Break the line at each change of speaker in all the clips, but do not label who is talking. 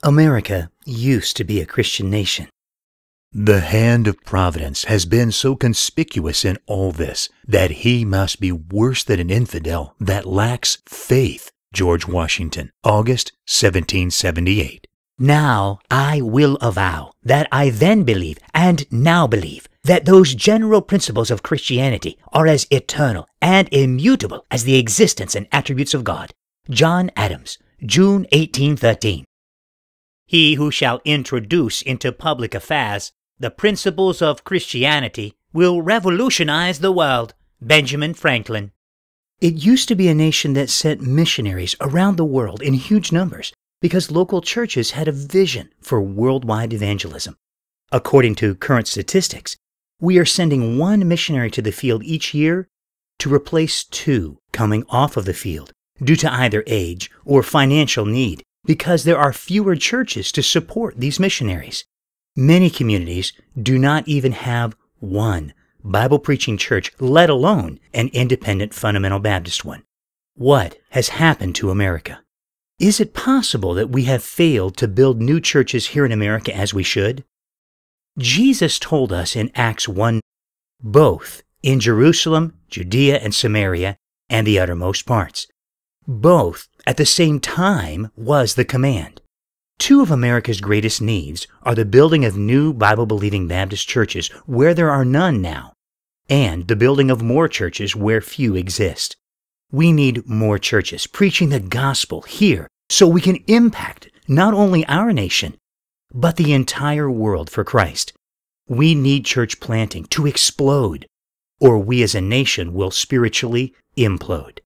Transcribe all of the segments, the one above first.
America used to be a Christian nation. The hand of providence has been so conspicuous in all this that he must be worse than an infidel that lacks faith. George Washington, August 1778.
Now I will avow that I then believe and now believe that those general principles of Christianity are as eternal and immutable as the existence and attributes of God. John Adams, June 1813. He who shall introduce into public affairs the principles of Christianity will revolutionize the world. Benjamin Franklin.
It used to be a nation that sent missionaries around the world in huge numbers because local churches had a vision for worldwide evangelism. According to current statistics, we are sending one missionary to the field each year to replace two coming off of the field due to either age or financial need because there are fewer churches to support these missionaries. Many communities do not even have one Bible-preaching church, let alone an independent fundamental Baptist one. What has happened to America? Is it possible that we have failed to build new churches here in America as we should? Jesus told us in Acts 1, both in Jerusalem, Judea, and Samaria, and the uttermost parts. Both at the same time was the command. Two of America's greatest needs are the building of new Bible-believing Baptist churches where there are none now, and the building of more churches where few exist. We need more churches preaching the gospel here so we can impact not only our nation, but the entire world for Christ. We need church planting to explode, or we as a nation will spiritually implode.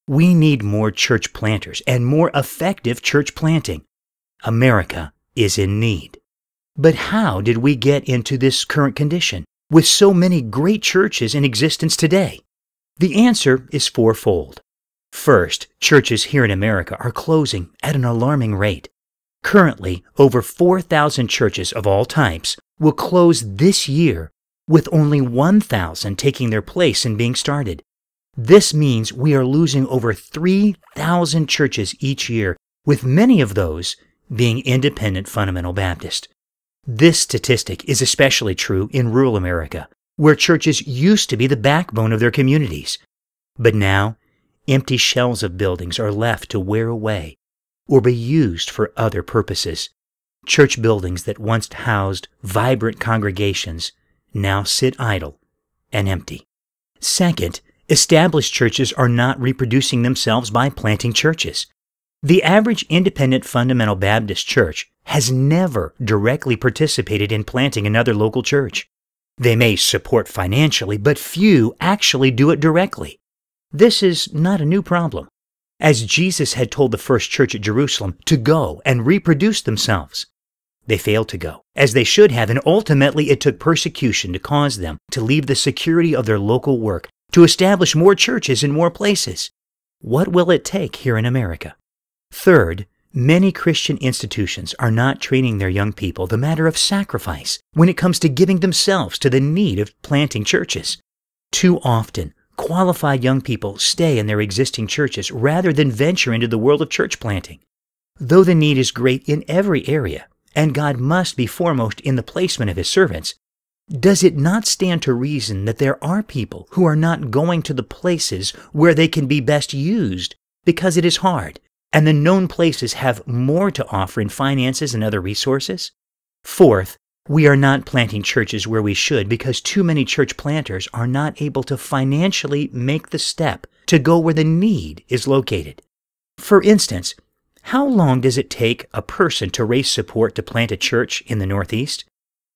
We need more church planters and more effective church planting. America is in need. But how did we get into this current condition with so many great churches in existence today? The answer is fourfold. First, churches here in America are closing at an alarming rate. Currently, over 4,000 churches of all types will close this year, with only 1,000 taking their place and being started. This means we are losing over 3,000 churches each year, with many of those being independent fundamental Baptist. This statistic is especially true in rural America, where churches used to be the backbone of their communities. But now, empty shells of buildings are left to wear away or be used for other purposes. Church buildings that once housed vibrant congregations now sit idle and empty. Second, established churches are not reproducing themselves by planting churches. The average independent fundamental Baptist church has never directly participated in planting another local church. They may support financially, but few actually do it directly. This is not a new problem, as Jesus had told the first church at Jerusalem to go and reproduce themselves. They failed to go, as they should have, and ultimately it took persecution to cause them to leave the security of their local work to establish more churches in more places. What will it take here in America? Third, many Christian institutions are not training their young people the matter of sacrifice when it comes to giving themselves to the need of planting churches. Too often, qualified young people stay in their existing churches rather than venture into the world of church planting. Though the need is great in every area, and God must be foremost in the placement of His servants, does it not stand to reason that there are people who are not going to the places where they can be best used because it is hard, and the known places have more to offer in finances and other resources? Fourth, we are not planting churches where we should because too many church planters are not able to financially make the step to go where the need is located. For instance, how long does it take a person to raise support to plant a church in the Northeast?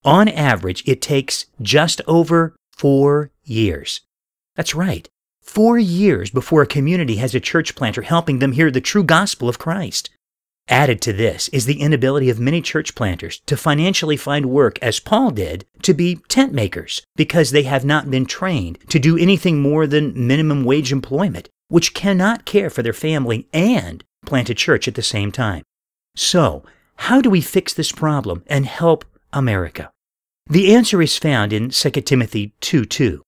On average, it takes just over 4 years. That's right, 4 years before a community has a church planter helping them hear the true gospel of Christ. Added to this is the inability of many church planters to financially find work, as Paul did, to be tent makers, because they have not been trained to do anything more than minimum wage employment, which cannot care for their family and plant a church at the same time. So, how do we fix this problem and help America? The answer is found in 2 Timothy 2:2.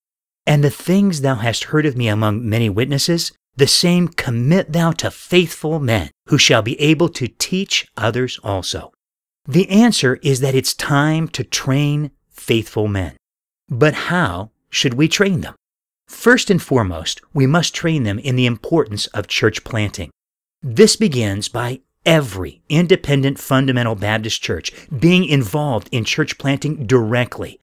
And the things thou hast heard of me among many witnesses, the same commit thou to faithful men, who shall be able to teach others also. The answer is that it's time to train faithful men. But how should we train them? First and foremost, we must train them in the importance of church planting. This begins by every independent fundamental Baptist church being involved in church planting directly,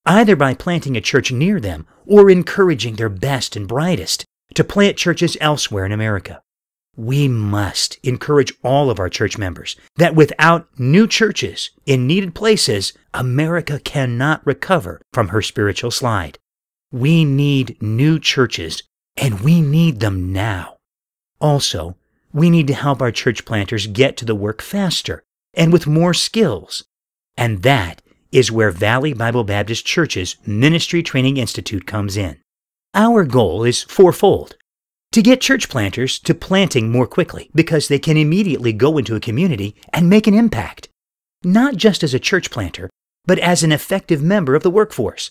either by planting a church near them or encouraging their best and brightest to plant churches elsewhere in America. We must encourage all of our church members that without new churches in needed places, America cannot recover from her spiritual slide. We need new churches, and we need them now. Also, we need to help our church planters get to the work faster and with more skills. And that is where Valley Bible Baptist Church's Ministry Training Institute comes in. Our goal is fourfold: to get church planters to planting more quickly because they can immediately go into a community and make an impact, not just as a church planter, but as an effective member of the workforce.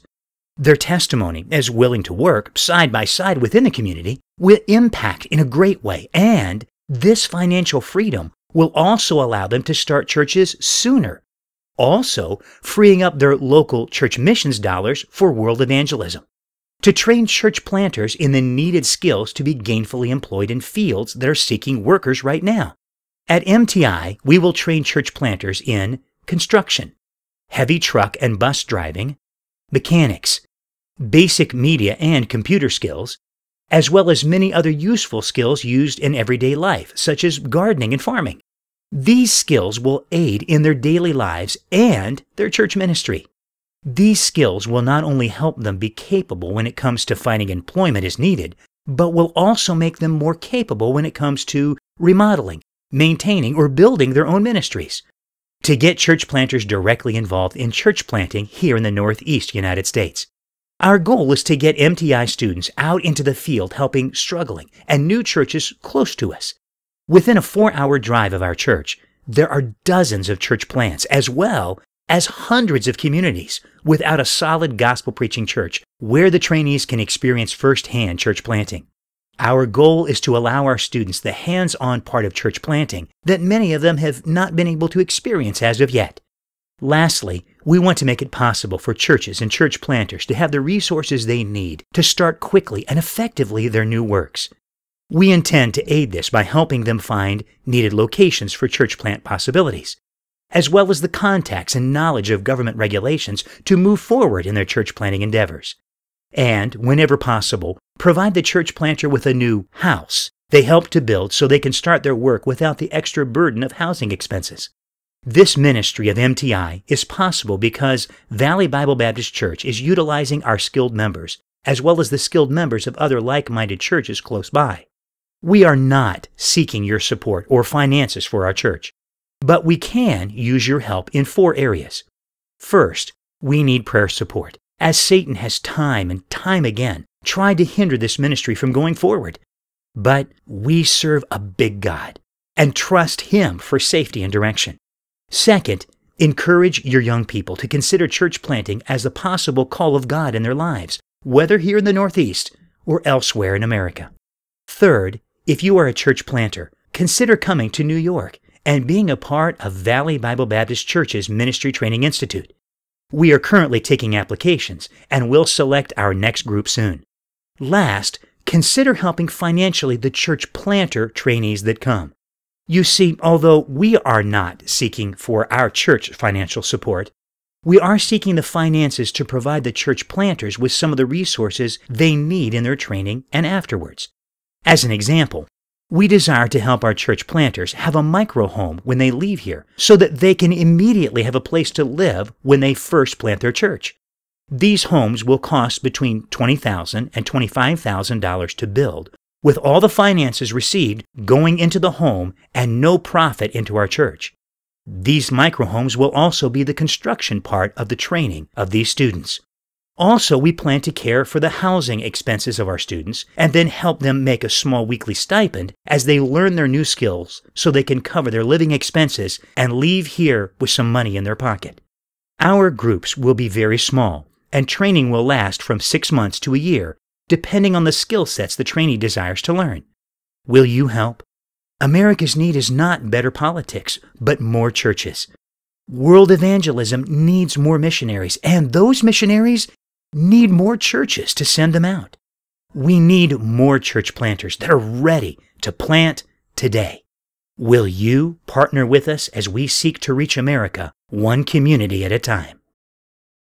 Their testimony as willing to work side by side within the community will impact in a great way, and this financial freedom will also allow them to start churches sooner, also freeing up their local church missions dollars for world evangelism. To train church planters in the needed skills to be gainfully employed in fields that are seeking workers right now. At MTI, we will train church planters in construction, heavy truck and bus driving, mechanics, basic media and computer skills, as well as many other useful skills used in everyday life, such as gardening and farming. These skills will aid in their daily lives and their church ministry. These skills will not only help them be capable when it comes to finding employment as needed, but will also make them more capable when it comes to remodeling, maintaining, or building their own ministries. To get church planters directly involved in church planting here in the Northeast United States, our goal is to get MTI students out into the field helping struggling and new churches close to us. Within a 4-hour drive of our church, there are dozens of church plants as well as hundreds of communities without a solid gospel-preaching church where the trainees can experience firsthand church planting. Our goal is to allow our students the hands-on part of church planting that many of them have not been able to experience as of yet. Lastly, we want to make it possible for churches and church planters to have the resources they need to start quickly and effectively their new works. We intend to aid this by helping them find needed locations for church plant possibilities, as well as the contacts and knowledge of government regulations to move forward in their church planting endeavors. And, whenever possible, provide the church planter with a new house they help to build so they can start their work without the extra burden of housing expenses. This ministry of MTI is possible because Valley Bible Baptist Church is utilizing our skilled members, as well as the skilled members of other like-minded churches close by. We are not seeking your support or finances for our church, but we can use your help in 4 areas. First, we need prayer support, as Satan has time and time again tried to hinder this ministry from going forward. But we serve a big God and trust Him for safety and direction. Second, encourage your young people to consider church planting as a possible call of God in their lives, whether here in the Northeast or elsewhere in America. Third, if you are a church planter, consider coming to New York and being a part of Valley Bible Baptist Church's Ministry Training Institute. We are currently taking applications and will select our next group soon. Last, consider helping financially the church planter trainees that come. You see, although we are not seeking for our church financial support, we are seeking the finances to provide the church planters with some of the resources they need in their training and afterwards. As an example, we desire to help our church planters have a micro-home when they leave here so that they can immediately have a place to live when they first plant their church. These homes will cost between $20,000 and $25,000 to build, with all the finances received going into the home and no profit into our church. These micro-homes will also be the construction part of the training of these students. Also, we plan to care for the housing expenses of our students and then help them make a small weekly stipend as they learn their new skills so they can cover their living expenses and leave here with some money in their pocket. Our groups will be very small, and training will last from 6 months to a year, depending on the skill sets the trainee desires to learn. Will you help? America's need is not better politics, but more churches. World evangelism needs more missionaries, and those missionaries need more churches to send them out. We need more church planters that are ready to plant today. Will you partner with us as we seek to reach America one community at a time?